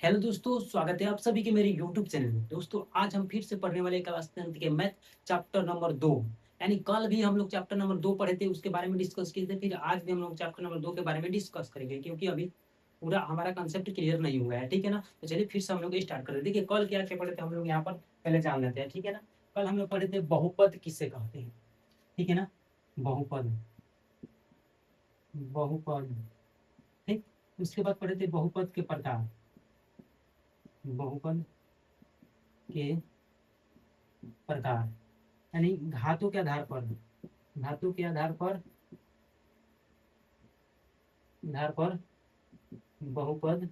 Hello दोस्तों, स्वागत है आप सभी के मेरे यूट्यूब चैनल में। दोस्तों, आज हम फिर से पढ़ने वाले क्लास 10th के मैथ चैप्टर नंबर 2। यानी कल भी हम लोग चैप्टर नंबर 2 पढ़े थे, उसके बारे में डिस्कस किए थे। फिर आज भी हम लोग चैप्टर नंबर 2 के बारे में डिस्कस करेंगे, क्योंकि अभी पूरा हमारा कंसेप्ट क्लियर नहीं हुआ है। ठीक है ना? तो चलिए फिर से हम लोग स्टार्ट करें। देखिए, कल क्या क्या पढ़े थे हम लोग, यहाँ पर पहले जान लेते हैं। ठीक है ना? कल हम लोग पढ़े थे बहुपद किसे कहते हैं। ठीक है ना? बहुपद, बहुपद। ठीक। उसके बाद पढ़े थे बहुपद के प्रकार, बहुपद के प्रकार। यानी धातु के आधार पर, धातु के आधार पर बहुपद।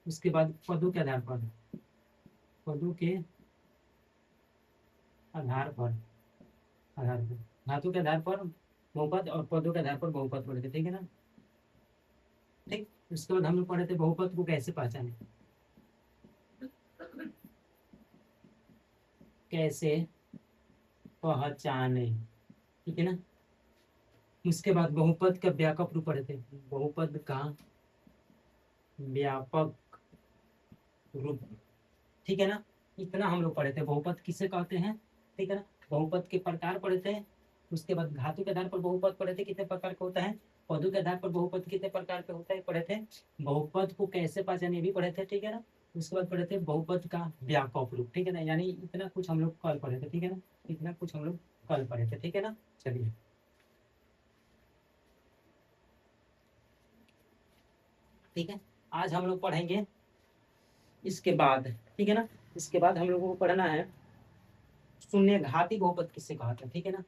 उसके बाद पदों के आधार पर, पदों के आधार पर धातु के आधार पर बहुपद और पदों के आधार पर बहुपद पढ़े थे। ठीक है ना? ठीक। उसके बाद हम लोग पढ़े थे बहुपद को कैसे पहचाने, कैसे पहचाने। ठीक है ना? उसके बाद बहुपद का व्यापक रूप पढ़े थे, बहुपद का व्यापक रूप। ठीक है ना? इतना हम लोग पढ़े थे। बहुपद किसे कहते हैं, ठीक है ना? बहुपद के प्रकार पढ़े थे। उसके बाद धातु के आधार पर बहुपद पढ़े थे, कितने प्रकार का होता है। पदों के आधार पर बहुपद कितने प्रकार के होता है पढ़े थे। बहुपद को कैसे पहचाने ये भी पढ़े थे। ठीक है ना? उसके बाद पढ़े थे बहुपद का व्यापक रूप। ठीक है ना? यानी इतना कुछ हम लोग कल पढ़े थे। ठीक है ना? इतना कुछ हम लोग कल पढ़े थे। ठीक है ना? चलिए, ठीक है। आज हम लोग पढ़ेंगे इसके बाद। ठीक है ना? इसके बाद हम लोगों को पढ़ना है शून्य घाती बहुपद किससे कहते हैं। ठीक है ना?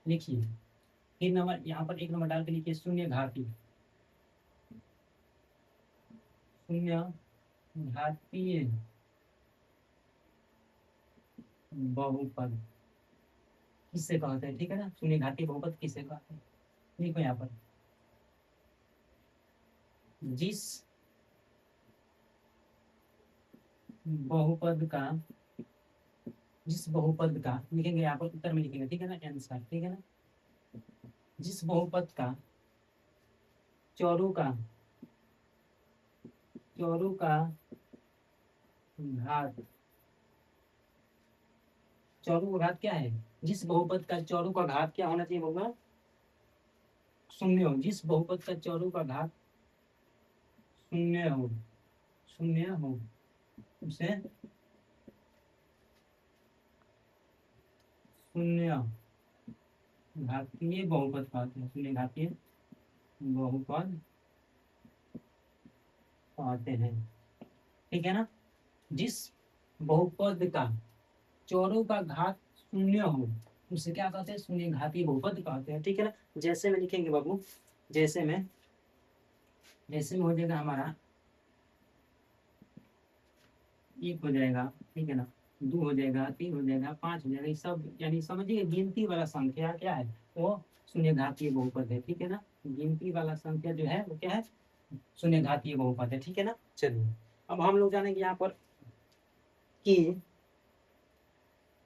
लिखिए, एक नंबर यहाँ पर, एक नंबर डाल के लिखिए शून्य घाती, शून्य घातीय बहुपद किससे कहते हैं। ठीक है ना? शून्य घातीय बहुपद किससे कहते हैं। देखो यहाँ पर, जिस बहुपद का, जिस बहुपद का लिखेंगे यहाँ पर, उत्तर में लिखेंगे। ठीक है ना? आंसर। ठीक है ना? जिस बहुपद का चौरों का, चौरों का घात, चौरों का घात क्या है। जिस बहुपद का चौरों का घात क्या होना चाहिए होगा, शून्य हो। जिस बहुपद का चौरों का घात शून्य हो, शून्य हो, उसे शून्य घातीय बहुपद कहते हैं। शून्य घातीय बहुपद कहते हैं। ठीक है ना? जिस बहुपद का चौरों का घात शून्य हो, उसे क्या कहते हैं, शून्य घातीय बहुपद कहते हैं। ठीक है ना? जैसे में लिखेंगे बाबू, जैसे में, जैसे में हो जाएगा हमारा एक हो जाएगा। ठीक है ना? दो हो जाएगा, तीन हो जाएगा, पांच हो जाएगा। ये सब यानी समझिए गिनती वाला संख्या क्या है, वो शून्य घातीय बहुपद है। ठीक है ना? गिनती वाला संख्या जो है वो क्या है, शून्य घातीय बहुपद है। ठीक है ना? चलिए, अब हम लोग जानेंगे यहाँ पर कि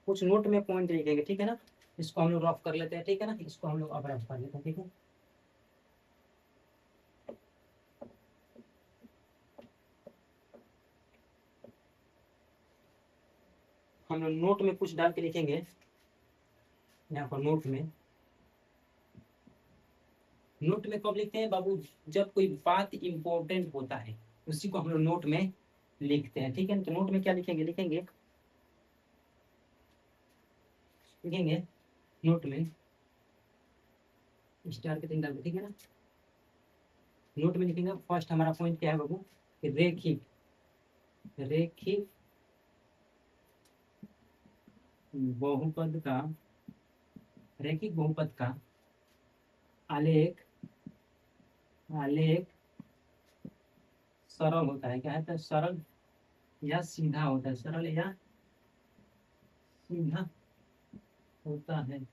कुछ नोट में पॉइंट लिखेंगे। ठीक है ना? इसको हम लोग रफ कर लेते हैं। ठीक है ना? इसको हम लोग अब रफ कर लेते हैं। ठीक है? हम लोग नोट में कुछ डाल के लिखेंगे। यहाँ पर नोट में, नोट में कब लिखते हैं बाबू, जब कोई बात इंपॉर्टेंट होता है, उसी को हम लोग नोट में लिखते हैं। ठीक है? तो नोट में क्या लिखेंगे, लिखेंगे, लिखेंगे नोट में स्टार के तीन डाल के। ठीक है ना? नोट में लिखेंगे, फर्स्ट हमारा पॉइंट क्या है बाबू, कि रेखिक, रेखिक बहुपद का, रैखिक बहुपद का आलेख, आलेख सरल होता है। क्या है, तो सरल या सीधा होता है, सरल या सीधा होता है।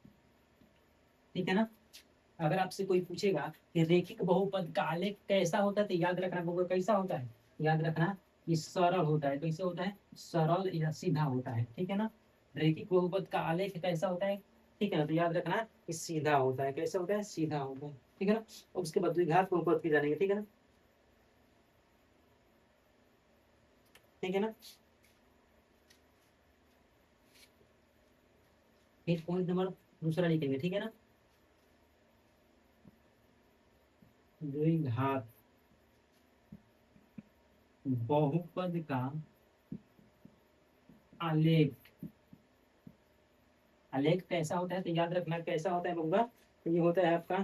ठीक है ना? अगर आपसे कोई पूछेगा कि रेखिक बहुपद का आलेख कैसा होता है, तो याद रखना होगा कैसा होता है, याद रखना कि सरल होता है। कैसे होता है, सरल या सीधा होता है। ठीक है ना? रेखिक बहुपद का आलेख कैसा होता है, ठीक है ना? तो याद रखना कि सीधा होता है। कैसे होता है, सीधा होता है। ठीक है ना? और उसके बाद द्विघात बहुपद की जानेंगे। ठीक है ना? ठीक है ना। फिर पॉइंट नंबर दूसरा लिखेंगे, ठीक है ना। द्विघात बहुपद का आलेख, आलेख कैसा होता है तो याद रखना कैसा होता है बबुआ। तो ये होता है आपका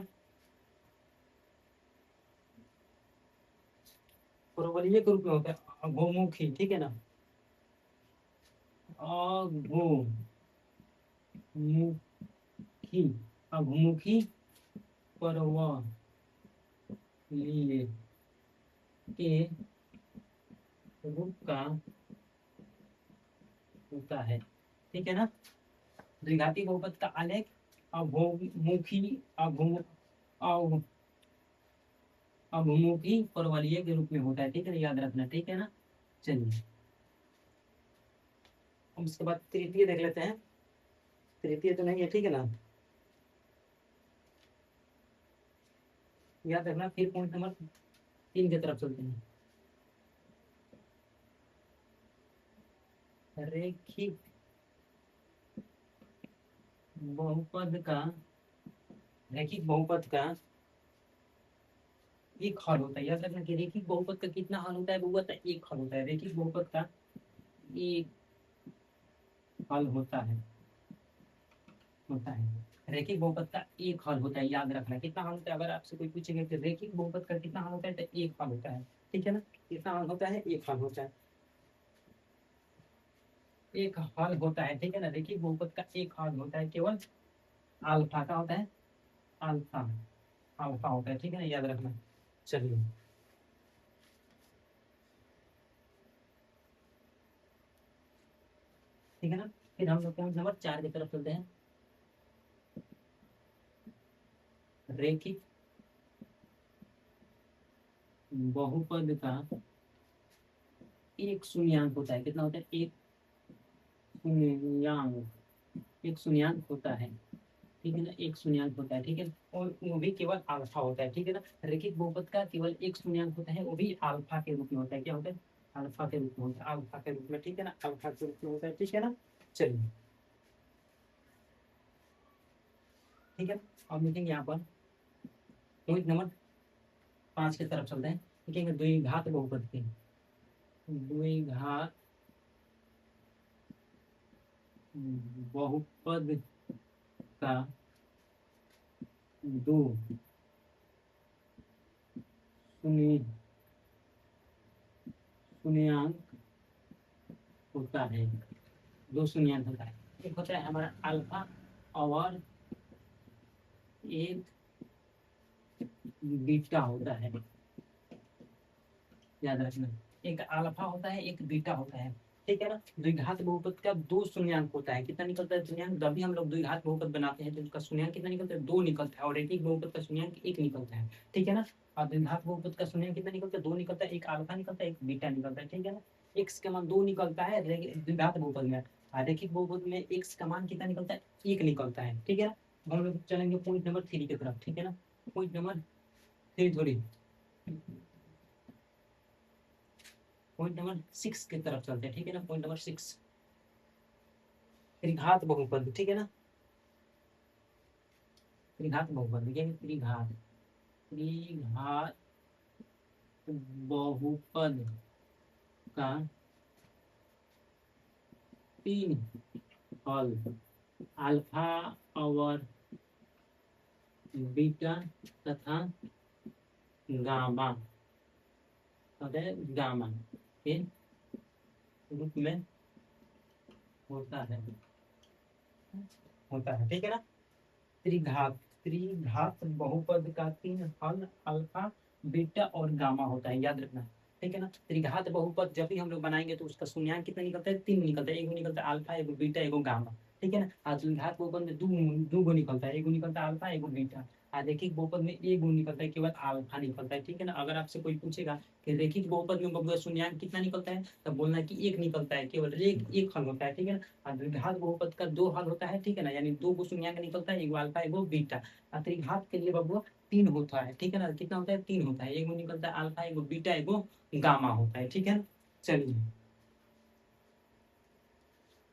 परवलयिक के रूप में होता है, अघोमुखी, ठीक है ना। अघोमुखी, अघोमुखी परवलय के रूप का होता है, ठीक है ना। द्विघाती बहुपद का आलेख अघोमुखी, अघोमुखी परवलयिक के रूप में होता है, ठीक है ना, याद रखना, ठीक है ना। चलिए हम उसके बाद तृतीय देख लेते हैं। तृतीय तो नहीं है, ठीक है ना, याद रखना। फिर पॉइंट नंबर 3 की तरफ चलते हैं। रेखिक बहुपद का, रैखिक बहुपद का एक हल होता है, याद रखना कि रैखिक बहुपद का कितना हल होता है बउआ, तो एक हल होता है। रैखिक बहुपद का एक हल होता है। रैखिक बहुपद का एक हल होता है, याद रखना कितना हल होता है। अगर आपसे कोई पूछेगा कि रैखिक बहुपद का कितना हल होता है, तो एक हल होता है, ठीक है ना। कितना हल होता है, एक हल होता है, एक हल होता है, ठीक है ना। रैखिक बहुपद का एक हल होता है, केवल अल्फा का होता है, अल्फा, अल्फा होता है, ठीक है ना, याद रखना। चलिए ठीक है ना। फिर हम लोग पॉइंट नंबर 4 की तरफ चलते हैं। रैखिक बहुपद का एक शून्यांक होता है, कितना होता है, एक शून्यांक, एक शून्यांक होता है, ठीक है ना, एक शून्यांक होता है, ठीक है। और वो भी केवल अल्फा होता है, ठीक है ना। रैखिक बहुपद का केवल एक शून्यांक होता है, वो भी अल्फा के रूप में होता है। क्या होता है, अल्फा के रूप में होता है, अल्फा के रूप में, ठीक है ना, अल्फा के रूप में होता है, ठीक है ना। चलिए ठीक है। अब लिखेंगे यहाँ पर पॉइंट नंबर 5 की तरफ चलते हैं। लिखेंगे द्विघात बहुपद के, द्विघात बहुपद का दो शून्य शून्यांक होता है, दो शून्यांक होता है। एक होता है हमारा अल्फा और एक बीटा होता है, याद रखना। एक अल्फा होता है, एक बीटा होता है, ठीक है ना। द्विघात बहुपद का दो शून्यांक होता है, कितना निकलता है शून्यांक, जब भी हम लोग द्विघात बहुपद बनाते हैं तो उसका शून्यांक कितना निकलता है, दो निकलता है। और रैखिक बहुपद का शून्यांक एक निकलता है, ठीक है ना। और द्विघात बहुपद का शून्यांक कितना निकलता है, दो निकलता है, एक अल्फा निकलता है, एक बीटा निकलता है, ठीक है ना। एक्स का मान दो निकलता है द्विघात बहुपद में, और रैखिक बहुपद में एक्स का मान कितना निकलता है, एक निकलता है, ठीक है ना। हम लोग चलेंगे पॉइंट नंबर 3 की तरफ, ठीक है ना। पॉइंट नंबर 3 थोड़ी, पॉइंट नंबर 6 की तरफ चलते हैं, ठीक है ना। पॉइंट नंबर 6, त्रिघात बहुपद, ठीक है ना। त्रिघात बहुपद, ये त्रिघात, त्रिघात बहुपद का तीन हल, अल्फा और बीटा तथा गामा, अतः गामा के रूप में होता है, होता है, ठीक है ना। त्रिघात, त्रिघात बहुपद का तीन हल अल्फा बीटा और गामा होता है, याद रखना, ठीक है ना। त्रिघात बहुपद जब भी हम लोग बनाएंगे तो उसका शून्यांक कितना निकलता है, तीन निकलता है। एक निकलता है अल्फा, एक बीटा, एक गामा, ठीक है ना। आज द्विघात बहुपद में दो गो निकलता है, एक निकलता है अल्फा, एक बीटा। आज रैखिक बहुपद में एक गुण निकलता है, केवल अल्फा निकलता है, ठीक है ना। अगर आपसे कोई पूछेगा कि रैखिक बहुपद में बबुआ शून्यांक कितना निकलता है, तब बोलना है कि एक निकलता है, केवल एक हल होता है, ठीक है ना। द्विघात बहुपद का दो हल होता है, ठीक है ना, यानी दो को शून्यांक निकलता है, एक अल्फा एक बीटा। त्रिघात के लिए बबुआ तीन होता है, ठीक है ना। कितना होता है, तीन होता है, एक निकलता है अल्फा, एक बीटा, एक गामा होता है, ठीक है ना। चलिए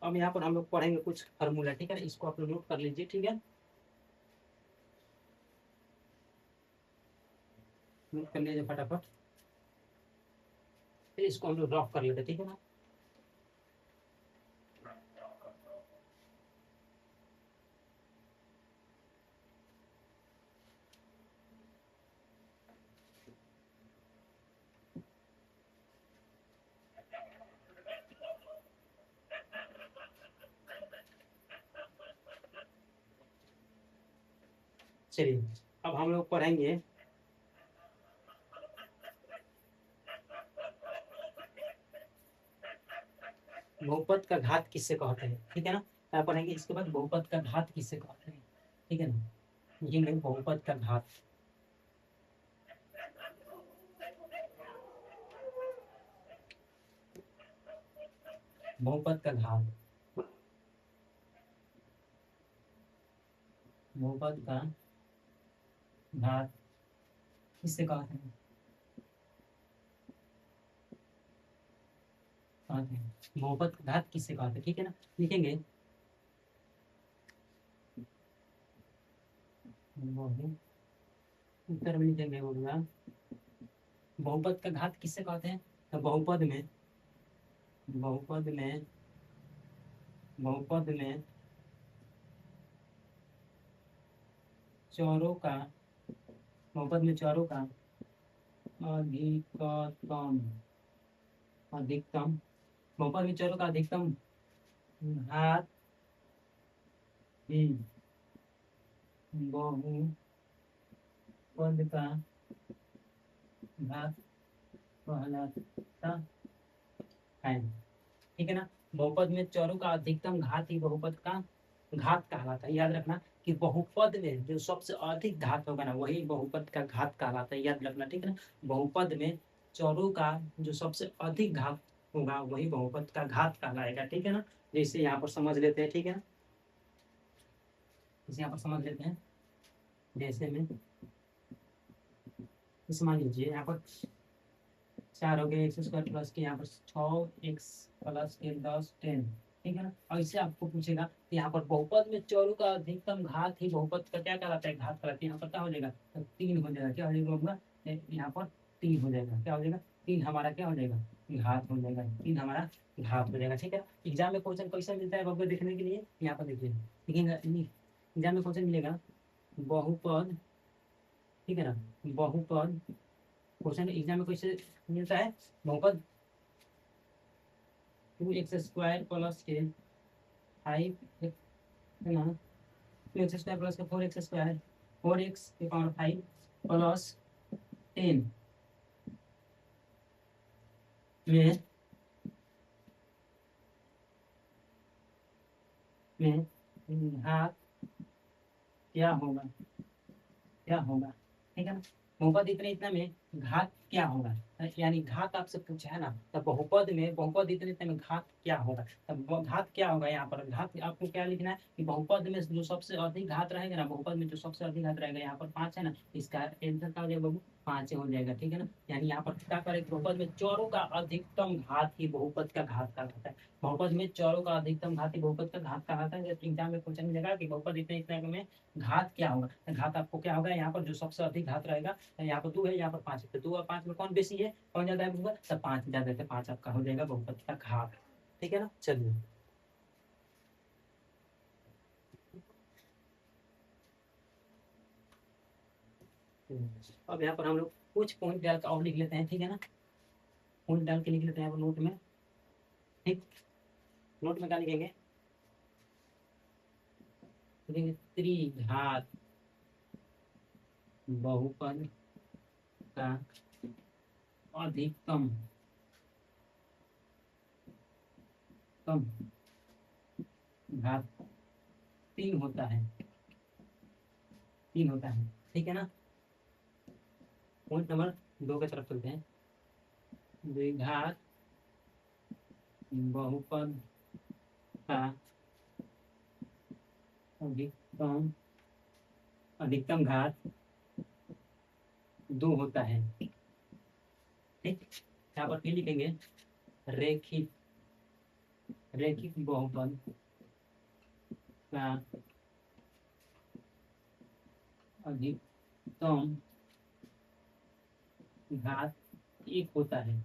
अब यहाँ पर हम लोग पढ़ेंगे कुछ फार्मूला, ठीक है ना, इसको आप लोग नोट कर लीजिए, ठीक है, नोट कर लीजिए फटाफट, फिर इसको हम लोग रफ कर लेते, ठीक है ना। चलिए अब हम लोग पढ़ेंगे बहुपद का घात किससे कहते हैं, ठीक है ना। क्या पढ़ेंगे इसके बाद, बहुपद का घात किससे कहते हैं, ठीक है ना, ये बहुपद का घात, बहुपद का घात, बहुपद का घात किससे कहते हैं, कहते हैं बहुपद का घात किससे कहते हैं, ठीक है ना। लिखेंगे उत्तर में लिखेंगे बोलूंगा बहुपद का घात किससे कहते हैं, तो बहुपद में बहुपद में चौरों का, बहुपद में चौरों का अधिकतम, अधिकतम, बहुपद में चौरों का अधिकतम घात ही बहुपद का घात कहलाता है, ठीक है ना। बहुपद में चौरों का अधिकतम घात ही बहुपद का घात कहलाता है। याद रखना कि बहुपद में जो सबसे अधिक घात होगा ना वही बहुपद का घात कहलाता है, याद रखना, ठीक है ना। बहुपद में चौरों का जो सबसे अधिक घात होगा वही बहुपद का घात कहलाएगा, ठीक है ना। जैसे यहाँ पर समझ लेते हैं, ठीक है ना, जैसे यहाँ पर समझ लेते हैं, जैसे में मान लीजिए यहाँ पर 4 हो गए, एक्स स्क्वायर प्लस के यहाँ पर 6x प्लस के 10 ठीक है ना। और इससे आपको पूछेगा कि यहाँ पर बहुपद में चौरों का अधिकतम घात ही बहुपद का क्या कहलाता है, घात कहलाता है। यहाँ पर क्या हो जाएगा, तो 3 हो जाएगा, क्या हो जाएगा, यहाँ पर 3 हो जाएगा, क्या हो जाएगा, 3 हमारा क्या हो जाएगा, घात हो जाएगा, 3 हमारा घात हो जाएगा, ठीक है। एग्जाम में क्वेश्चन कैसा मिलता है बब्बर देखने के लिए, यहाँ पर देखिए, देखिएगा एग्जाम में क्वेश्चन मिलेगा बहुपद, ठीक है ना, बहुपद, क्वेश्चन एग्जाम में कैसे मिलता है, बहुपद 2x स्क्वायर प्लस के 5 है ना, 2x स्क्वायर प्लस के 4x स्क्वायर, 4x के पावर 5 प्लस 10 में घात क्या होगा, क्या होगा, ठीक है ना। बहुपद इतने इतना में घात क्या होगा, यानी घात आपसे पूछा है ना, तो बहुपद में, बहुपद इतने इतने में घात क्या होगा, तब घात क्या होगा, यहाँ पर घात आपको क्या लिखना है कि बहुपद में जो सबसे अधिक घात रहेगा ना, बहुपद में जो सबसे अधिक घात रहेगा, यहाँ पर 5 है ना, इसका आंसर क्या हो जाएगा बाबू, 5 हो जाएगा, ठीक है ना। यानी यहाँ पर क्या करें, बहुपद में चौरों का अधिकतम घात ही बहुपद का घात कहलाता है। बहुपद में चौरों का अधिकतम घात ही बहुपद का घात कहलाता है। एग्जाम में क्वेश्चन मिलेगा कि बहुपद इतने इतने में घात क्या होगा, तो घात आपको क्या होगा, यहाँ पर जो सबसे अधिक घात रहेगा, यहाँ पर 2 है, यहाँ पर 5 है, तो 2 और 5 में कौन बेसी है, कौन ज्यादा है, तो 5 ज्यादा है, तो 5 आपका हो जाएगा बहुपद का घात, ठीक है ना। चलिए अब यहाँ पर हम लोग कुछ पॉइंट डाल कर और लिख लेते हैं, ठीक है ना, पॉइंट डाल के लिख लेते हैं नोट में, ठीक, नोट में क्या लिखेंगे, त्रिघात बहुपद का अधिकतम कम घात 3 होता है, 3 होता है, ठीक है ना। पॉइंट नंबर 2 की तरफ चलते हैं, द्विघात बहुपद का अधिकतम, अधिकतम घात 2 होता है, ठीक। यहाँ पर क्या लिखेंगे, रेखिक रैखिक बहुपद का अधिकतम घात एक होता है।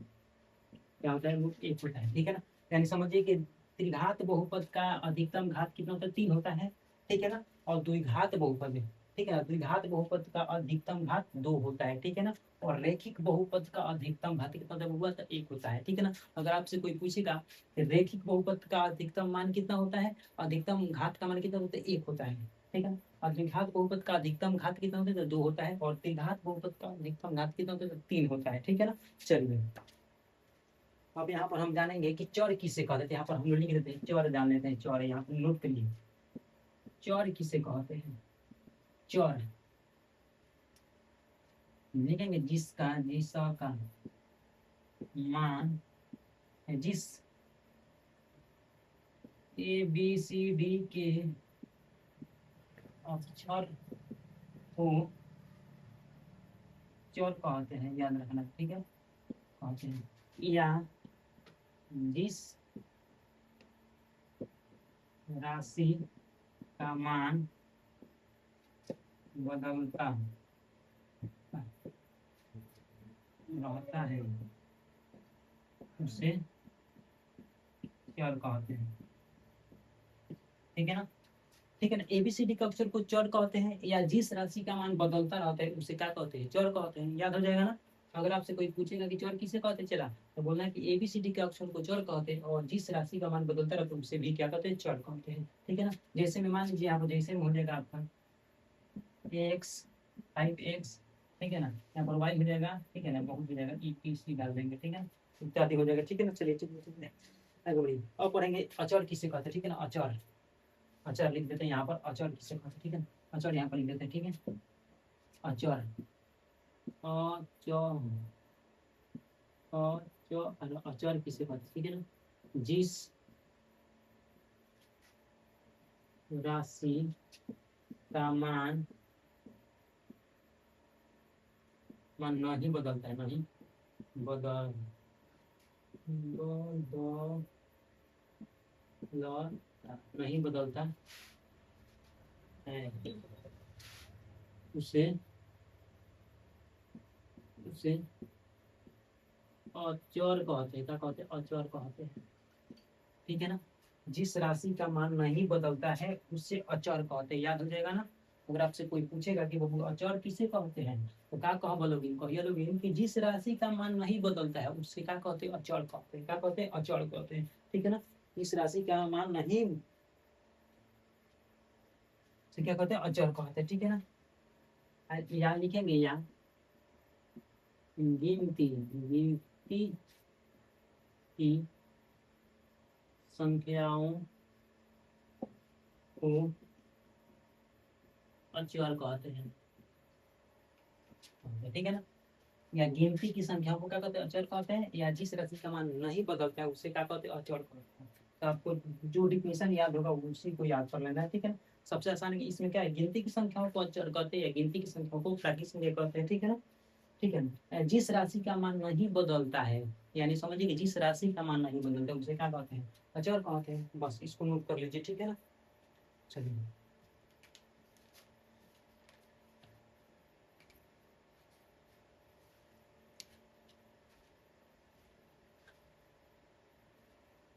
क्या होता है? वो एक होता है, ठीक है ना। यानी समझिए कि त्रिघात बहुपद का अधिकतम घात कितना होता है? 3 होता है, ठीक है ना। और द्विघात बहुपद है, ठीक है ना, द्विघात बहुपद का अधिकतम घात 2 होता है, ठीक है ना। और रैखिक बहुपद का अधिकतम घात कितना होता है? हुआ तो 1 होता है, ठीक है ना। अगर आपसे कोई पूछेगा कि रैखिक बहुपद का अधिकतम मान कितना होता है, अधिकतम घात का मान कितना होता है? 1 होता है, ठीक है ना। और द्विघात बहुपद का अधिकतम घात कितना होता है? तो 2 होता है। और त्रिघात बहुपद का अधिकतम घात कितना होता है? तो 3 होता है, ठीक है ना। चलिए, अब यहाँ पर हम जानेंगे कि चौर किसे कहते हैं। यहाँ पर हम लोग लिख देते हैं, चौर जान लेते हैं। चौर यहाँ पर नोट करिए, चौर किसे कहते हैं। चौर लिखेंगे जिसका का मान है, जिस ABCD के अक्षर को चौर कहते हैं, याद रखना, ठीक है। कहते हैं या जिस राशि का मान बदलता रहता है उसे चौर कहते हैं, ठीक है ना। ठीक है ना। ABCD के अक्षर को चौर कहते हैं, या जिस राशि का मान बदलता रहता है उसे क्या कहते हैं? चौर कहते हैं। याद हो जाएगा ना। अगर आपसे कोई पूछेगा कि चौर किसे कहते हैं, चला तो बोलना है कि ABCD के अक्षर को चौर कहते हैं, और जिस राशि का मान बदलता रहता है उसे भी क्या कहते हैं? चौर कहते हैं, ठीक है ना। जैसे में मान लीजिए यहाँ पर जैसे में हो जाएगा आपका x 5x, ठीक है ना। यहाँ पर y हो जाएगा, ठीक है ना, बहुत हो जाएगा, EPC डाल देंगे, ठीक है ना, इत्यादि हो जाएगा, ठीक है ना। चलिए चलिए चलिए आगे बढ़िए। अब पढ़ेंगे अचर किसे कहते हैं, ठीक है ना। अचर, अचर लिख देते हैं यहाँ पर, अचर किसे कहते हैं, ठीक है ना। अचर यहाँ पर लिख देते हैं, ठीक है। अचर, अचर, अचर, अचर किसे कहते हैं, ठीक है ना। जिस राशि का मान नहीं बदलता है, नहीं बदल नहीं बदलता है उसे उसे अचर कहते हैं। क्या कहते हैं? अचर कहते हैं, ठीक है ना। जिस राशि का मान नहीं बदलता है उससे अचर कहते हैं। याद हो जाएगा ना। अगर आपसे कोई पूछेगा कि वो अचर किसे कहते हैं, तो क्या कह बोलोगे? कहिए लोगे कि जिस राशि का मान नहीं बदलता है उससे क्या कहते हैं? अचर कहते हैं। क्या कहते हैं? अचर कहते हैं, ठीक है ना। इस राशि का मान नहीं से क्या कहते हैं? अचर कहते हैं, ठीक है ना। यहाँ लिखेंगे, यहाँ गिनती गिनती की संख्याओं को अचर कहते हैं, ठीक है ना। या गिनती की संख्याओं को क्या कहते हैं? अचर कहते हैं। या जिस राशि का मान नहीं बदलता है उससे क्या कहते हैं? अचर कहते हैं। तो आपको जो डिफिनेशन याद होगा उसी को याद कर लेना है, ठीक है ना। सबसे आसान है कि इसमें क्या है, गिनती की संख्याओं को अचर कहते हैं, या गिनती की संख्याओं को प्राकृतिक संख्या कहते हैं, ठीक है ना। ठीक है ना। जिस राशि का मान नहीं बदलता है, यानी समझिए कि जिस राशि का मान नहीं बदलता है उसे क्या कहते हैं? अचर कहते हैं। बस इसको नोट कर लीजिए, ठीक है ना। चलिए,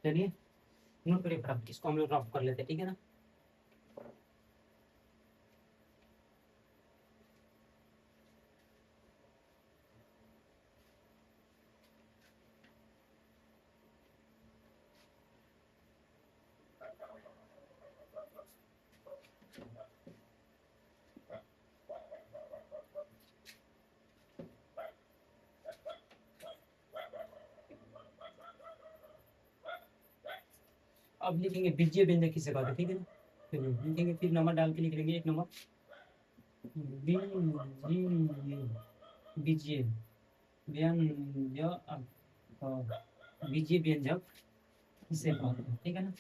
चलिए नोट करिए फटाफट, इसको हम लोग रफ कर लेते हैं, ठीक है ना। अब लिखेंगे बीजीय व्यंजक किसे कहते हैं, ठीक है ना। फिर लिखेंगे, फिर नंबर डाल के लिख लेंगे, एक नंबर बीजीय, बीजीय व्यंजक, बीजीय व्यंजक किसे कहते हैं, ठीक है ना।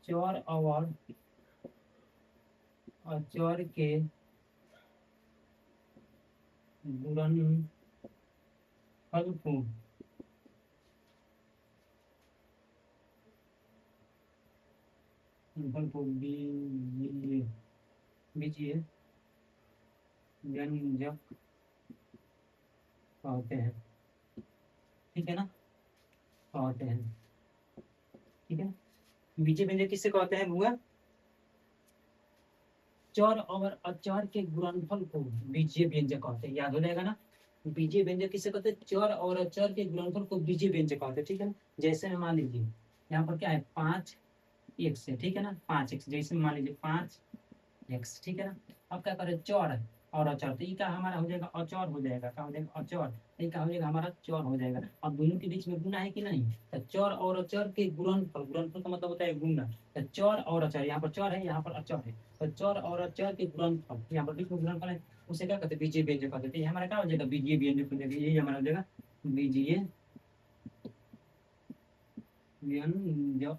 चौर और अचौर के गुणनफल को गुणनफल को बीजीय बीजीय व्यंजक कहते हैं, ठीक है ना, कहते हैं, ठीक है। बीजीय व्यंजक किससे कहते हैं बुआ? चर और अचर के गुणनफल को बीजीय व्यंजक कहते हैं, याद हो जाएगा ना। बीजीय व्यंजक किसे कहते हैं? चर और अचर के गुणनफल को बीजीय व्यंजक कहते हैं, ठीक है ना। जैसे में मान लीजिए यहाँ पर क्या है, 5x है, ठीक है ना, 5x, जैसे मान लीजिए 5x, ठीक है ना। अब क्या करें, चर है और अचर, तो ये क्या हमारा हो जाएगा, अचर हो जाएगा, क्या हो जाएगा, अचर, ये क्या हो जाएगा हमारा, चर हो जाएगा। अब दोनों के बीच में गुना है कि नहीं, तो चर और अचर के गुणनफल, गुणनफल का मतलब होता है गुना, तो चर और अचर, यहाँ पर चर है, यहाँ पर अचर है, तो चर और अचर के गुणनफल, यहाँ पर बीच में गुणनफल है, उसे क्या कहते हैं, बीजीय व्यंजक कहते हैं। ये हमारा क्या हो जाएगा, बीजीय व्यंजक हो जाएगा, यही हमारा हो जाएगा बीजीय व्यंजक,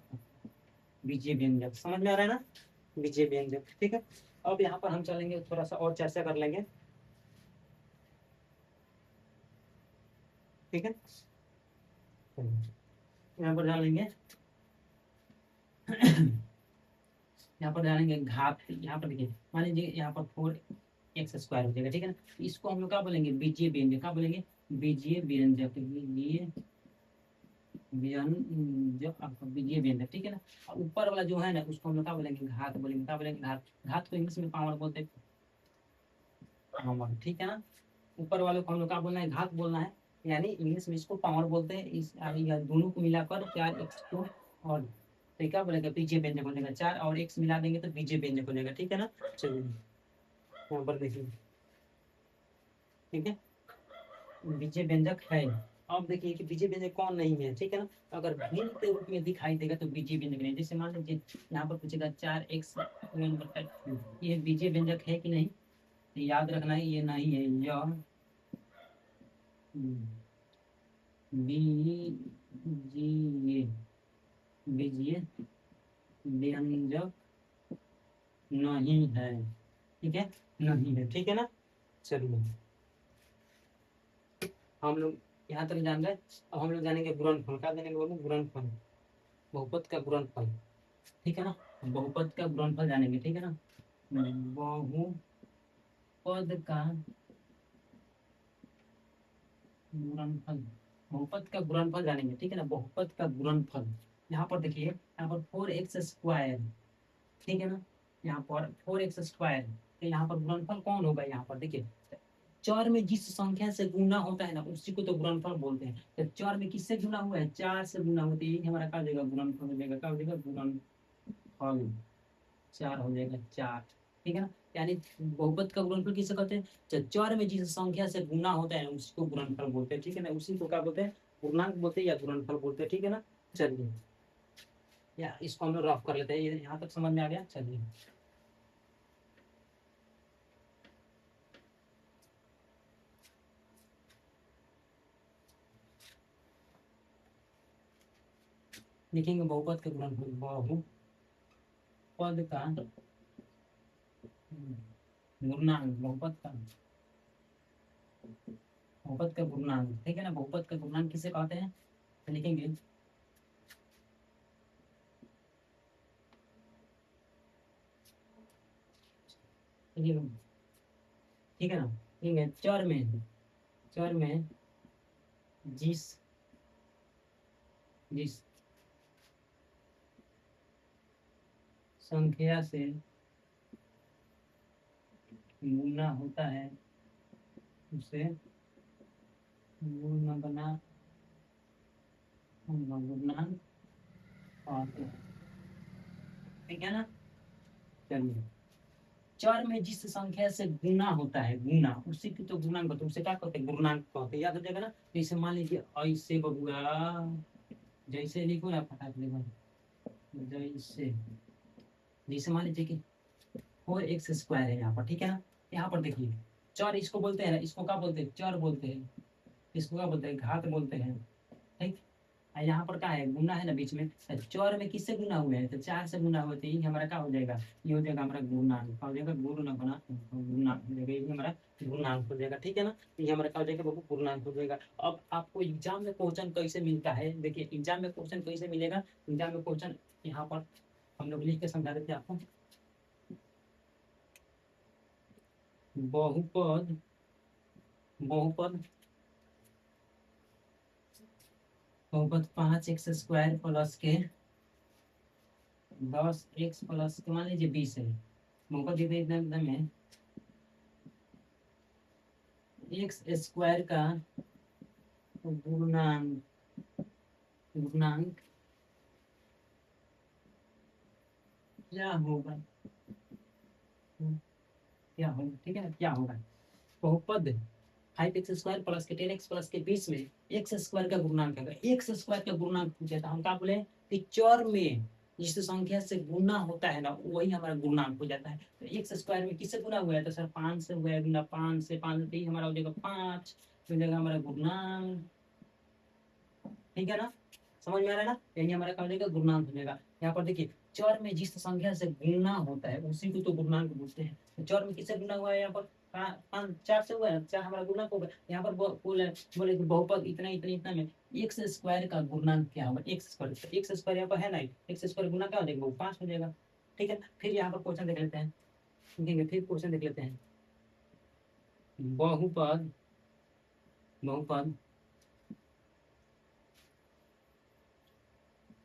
बीजीय व्यंजक, समझ में आ रहा है ना, बीजीय व्यंजक, ठीक है। अब यहाँ पर हम चलेंगे, थोड़ा सा और चर्चा कर लेंगे, ठीक है। यहाँ पर जान लेंगे यहाँ पर जानेंगे घात, यहाँ पर देखिए मान लीजिए यहाँ पर 4x² हो जाएगा, ठीक है ना। इसको हम लोग क्या बोलेंगे, बीजीय व्यंजक, क्या बोलेंगे, बीजीय व्यंजक, बीजीय व्यंजक, आपका बीजीय व्यंजक, ठीक है ना। और ऊपर वाला जो है ना, उसको हम लोग क्या बोलेंगे, घात बोलेंगे, क्या बोलेंगे, घात, घात को इंग्लिश में पावर बोलते हैं, पावर, ठीक है ना। ऊपर वाले को हम लोग क्या बोलना है, घात बोलना है, यानी इंग्लिश में इसको पावर बोलते हैं। इस दोनों को मिलाकर 4x को, और तो क्या बोलेगा, बीजीय व्यंजक हो जाएगा, 4 और x मिला देंगे तो बीजीय व्यंजक हो जाएगा, ठीक है ना। चलिए यहाँ पर देखिए, ठीक है, बीजीय व्यंजक है। अब देखिए कि बीजीय व्यंजक कौन नहीं है, ठीक है ना। अगर भिन्न के रूप में दिखाई देगा तो बीजीय व्यंजक नहीं। जैसे मान लीजिए यहाँ पर पूछेगा 4x, ये बीजीय व्यंजक है कि नहीं, तो याद रखना है ये नहीं है, यह बीजीय बीजीय व्यंजक नहीं है, ठीक है, नहीं है, ठीक है ना। चलिए हम लोग यहाँ तक जान रहे हैं। अब हम लोग जानेंगे गुणनफल, क्या जानेंगे, बोलो गुणनफल, बहुपद का गुणनफल, ठीक है ना। बहुपद का गुणनफल जानेंगे, ठीक है ना, बहुपद का गुणनफल, बहुपद का गुणनफल जानेंगे, ठीक है ना, बहुपद का गुणनफल। यहाँ पर देखिए, यहाँ पर 4x², ठीक है ना, यहाँ पर 4x², तो यहाँ पर गुणनफल कौन होगा, यहाँ पर देखिए, चर में जिस संख्या से गुना होता है ना, उसी को तो गुणनफल बोलते हैं। तो चर में किससे गुना हुआ है, 4 से गुना होता है, यही हमारा क्या हो जाएगा, गुणनफल हो जाएगा, क्या हो जाएगा, गुणनफल, 4 हो जाएगा, 4, ठीक है ना। यानी बहुपद का गुणनफल किसे कहते हैं, चर में जिस संख्या से गुना होता है उसी को गुणनफल बोलते हैं, ठीक है ना, उसी को क्या बोलते हैं, पूर्णांक बोलते हैं या गुणनफल बोलते हैं, ठीक है ना। चलिए या इसको हम लोग रफ कर लेते हैं, ये यहाँ तक समझ में आ गया। चलिए लिखेंगे बहुपद के गुणनफल, बहुपद का गुणनांक, बहुपद का गुणनांक, ठीक है ना। बहुपद का गुणनांक किसे कहते हैं, तो लिखेंगे ठीक है ना, ठीक है। चर में जिस जिस संख्या से गुना होता है उसे गुणनफल, गुणनांक कहते हैं, ठीक है ना। चलिए चर में जिस संख्या से गुना होता है, गुना, उसी की तो गुणांक होता है, उसे क्या कहते हैं, गुणांक कहते हैं, याद हो जाएगा ना। जैसे मान लीजिए ऐसे बबुआ, जैसे लिखो या फटाक लिखो, जैसे, जैसे मान लीजिए कि 4x² है यहाँ पर, ठीक है ना। यहाँ पर देखिए चर इसको बोलते हैं ना, इसको क्या बोलते हैं, चर बोलते हैं, इसको क्या बोलते हैं, घात बोलते हैं, ठीक। यहाँ पर क्या है, गुना है ना बीच में, चौर में किससे गुना हुआ है, तो 4 से गुना हुआ, तो ये हमारा क्या हो जाएगा, ये हो जाएगा हमारा गुणांक, क्या हो जाएगा, गुणांक हो जाएगा, ये हमारा गुणांक हो जाएगा, ठीक है ना। ये हमारा क्या हो जाएगा, बहुत पूर्णांक हो जाएगा। अब आपको एग्जाम में क्वेश्चन कैसे मिलता है, देखिए एग्जाम में क्वेश्चन कैसे मिलेगा, एग्जाम में क्वेश्चन यहाँ पर हम लोग लिख के समझा देते हैं आपको। बहुपद बहुपद बहुपद 5x² प्लस के 10x प्लस के मान लीजिए 20 है। बहुपद इतना में x² का गुणांक गुणांक क्या होगा, क्या होगा, ठीक है ना, क्या होगा। बहुपद 5x² प्लस के 10x प्लस के 20 में x² का गुणनांक है। x² का गुणनांक पूछे तो हम क्या बोले कि चर में जिस संख्या से गुना होता है ना वही हमारा गुणनांक हो जाता है। तो x² में किससे गुना हुआ है, तो सर 5 से हुआ है, गुना 5 से 5 तो हमारा हो जाएगा 5, हो जाएगा हमारा गुणनांक, ठीक है ना, समझ में आ रहा है ना, यही हमारा क्या हो जाएगा, गुणनांक हो जाएगा। यहाँ पर देखिए चर में जिस संख्या से गुना होता है उसी को तो गुणनांक बोलते हैं। तो चर में किससे गुना हुआ है, यहाँ पर 4 से हुआ है, 4 हमारा गुणनांक होगा। यहाँ पर बोले कि बहुपद इतना इतना इतना में x² का गुणनांक क्या होगा, x² यहाँ पर है ना, x² गुना क्या हो जाएगा, वो 5 हो जाएगा, ठीक है। फिर यहाँ पर क्वेश्चन देख लेते हैं, फिर क्वेश्चन देख लेते हैं। बहुपद बहुपद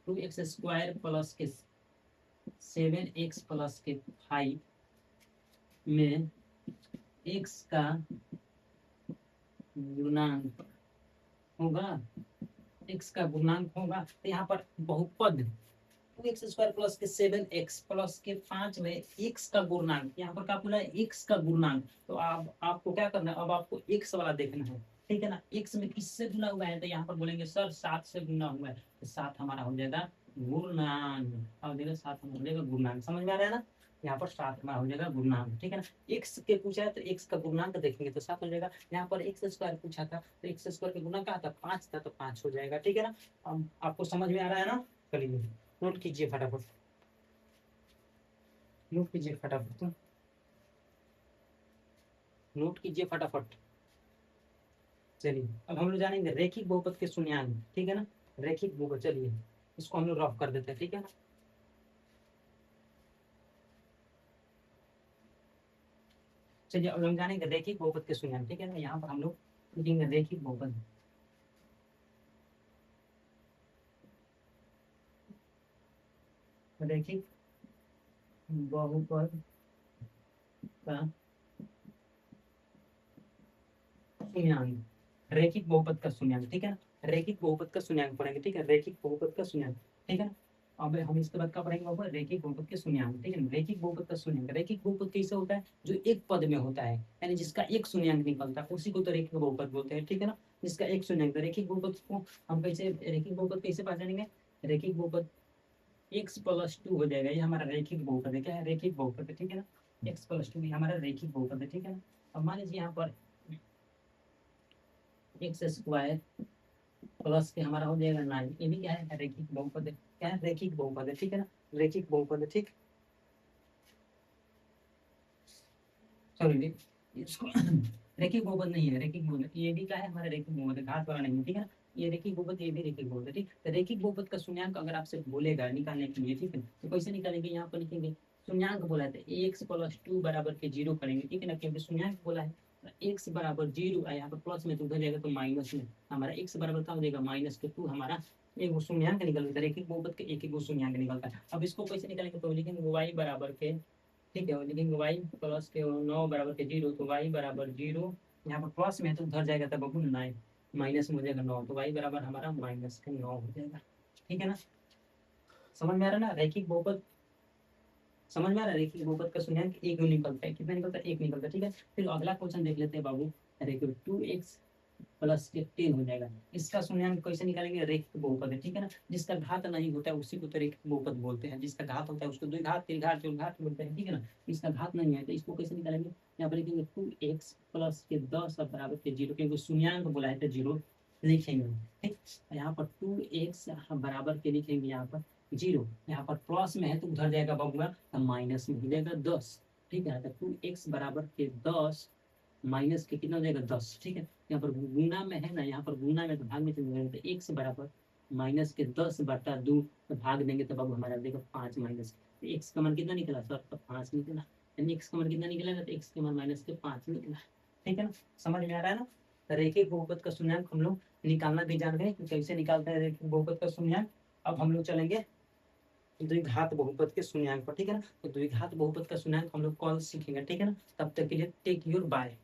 2x² प्लस के 7x प्लस के 5 में x का गुणांक होगा, x का गुणांक होगा। तो यहाँ पर बहुपद 2x² प्लस के 7x प्लस के 5 में x का गुणांक, यहाँ पर क्या बोला है, x का गुणांक। तो आपको क्या करना है, अब आपको x वाला देखना है, ठीक है ना। x में किससे गुना हुआ है, तो यहाँ पर बोलेंगे सर 7 से गुना हुआ है, तो 7 हमारा हो जाएगा गुणांक, और देखो 7 हमारा हो जाएगा गुणांक, समझ में आ रहा है ना। यहाँ पर 7 हमारा हो जाएगा गुणांक, ठीक है ना। x के पूछा है तो x का गुणांक देखेंगे तो 7 हो जाएगा। यहाँ पर x² पूछा था तो x² का गुना क्या था, 5 था, तो 5 हो जाएगा, ठीक है ना। अब आपको समझ में आ रहा है ना, चलिए नोट कीजिए फटाफट, नोट कीजिए फटाफट, नोट कीजिए फटाफट। चलिए अब हम लोग जानेंगे रैखिक बहुपद के शून्यांक, ठीक है ना, रैखिक बहुपद। चलिए इसको हम लोग रफ कर देते हैं, ठीक है ना। चलिए अब हम जानेंगे रैखिक बहुपद के शून्यांक, ठीक है ना। यहाँ पर हम लोग लिखेंगे रैखिक बहुपद, रैखिक बहुपद का शून्यांक, रैखिक बहुपद का शून्यांक, ठीक है ना। रैखिक बहुपद का शून्यांक पढ़ेंगे, ठीक है, रैखिक बहुपद का शून्यांक, ठीक है ना। अब हम इसके बाद क्या पढ़ेंगे बाबू, रैखिक बहुपद के शून्यांक, ठीक है ना। रैखिक बहुपद का शून्यांक, रैखिक बहुपद कैसे होता है, जो एक पद में होता है, यानी जिसका एक शून्याङ्क निकलता है उसी को तो रैखिक बहुपद बोलते हैं, ठीक है ना। जिसका एक शून्याङ्क, रैखिक बहुपद को हम कैसे, रैखिक बहुपद कैसे पहचानेंगे, रैखिक बहुपद x+2 हो जाएगा, ये हमारा रैखिक बहुपद है, क्या है, रैखिक बहुपद है, ठीक है ना। x+2 ये हमारा रैखिक बहुपद है, ठीक है ना। अब मान लीजिए यहाँ पर x² प्लस के हमारा हो जाएगा 9, ये भी क्या है, रैखिक बहुपद है, क्या है, रैखिक बहुपद है, ठीक है ना, रैखिक बहुपद है, ठीक। सॉरी इसको रैखिक बहुपद नहीं है, रैखिक बहुपद ये भी क्या है, हमारा रैखिक बहुपद है, घात वाला नहीं है, ठीक है ना। ये रैखिक बहुपद, ये भी रैखिक बहुपद है, ठीक। तो रैखिक बहुपद का शून्याङ्क अगर आपसे बोलेगा निकालने के लिए, ठीक है, तो कैसे निकालेंगे, यहाँ पर लिखेंगे शून्याङ्क बोला है तो x+2 बराबर के 0 करेंगे, ठीक है ना, क्योंकि शून्याङ्क बोला है x बराबर 0, यहाँ पर प्लस में तो उधर जाएगा तो माइनस में, हमारा x बराबर क्या हो जाएगा, -2 हमारा एक शून्याङ्क निकलता है, रैखिक बहुपद के एक शून्याङ्क निकलता है। अब इसको कैसे निकालेंगे, तो लिखेंगे y बराबर के, ठीक है, लेकिन y प्लस के 9 बराबर के 0, तो y बराबर 0, यहाँ पर प्लस में है तो उधर जाएगा तब बबू 9, माइनस में हो जाएगा 9, तो y बराबर हमारा -9 हो जाएगा, ठीक है ना। समझ में आ रहा है ना, रैखिक बहुपद समझ में आ रहा है, रैखिक बहुपद का शून्याङ्क एक निकलता है, कितना निकलता है, एक निकलता है, ठीक है। फिर अगला क्वेश्चन देख लेते हैं बाबू, रैखिक 2x प्लस के 10 हो जाएगा, इसका शून्याङ्क कैसे निकालेंगे, रैखिक बहुपद है, ठीक है ना। जिसका घात नहीं होता है उसी को तो रैखिक बहुपद बोलते हैं, जिसका घात होता है उसको द्विघात त्रिघात चतुर्घात बोलते हैं, ठीक है ना। इसका घात नहीं है तो इसको कैसे निकालेंगे, यहाँ पर लिखेंगे 2x प्लस के 10 बराबर के 0, क्योंकि शून्याङ्क बोला है तो 0 लिखेंगे, ठीक। यहाँ पर 2x बराबर के लिखेंगे, यहाँ पर 0, यहाँ पर प्लस में है तो उधर जाएगा बबुआ तो माइनस में हो जाएगा 10, ठीक है। तो 2x बराबर के 10 माइनस के कितना हो जाएगा 10, ठीक है। यहाँ पर गुना में है ना, यहाँ पर गुना में तो भाग में चले जाएगा, तो x बराबर -10/2 तो भाग देंगे तब अब हमारा देखो 5 माइनस एक्स का मान कितना निकला सर, तो 5 निकला। यानी एक्स का मान कितना निकलेगा, तो एक्स के मान -5 निकला। ठीक है ना, समझ में आ रहा है ना। तो रेखिक बहुपद का शून्यंक हम लोग निकालना भी जान गए कि कैसे निकालते हैं रेखिक बहुपद का शून्यंक। अब हम लोग चलेंगे द्विघात बहुपद के शून्यंक पर। ठीक है ना, तो द्विघात बहुपद का शून्यंक हम लोग कल सीखेंगे। ठीक है ना, तब तक के लिए टेक योर बाय।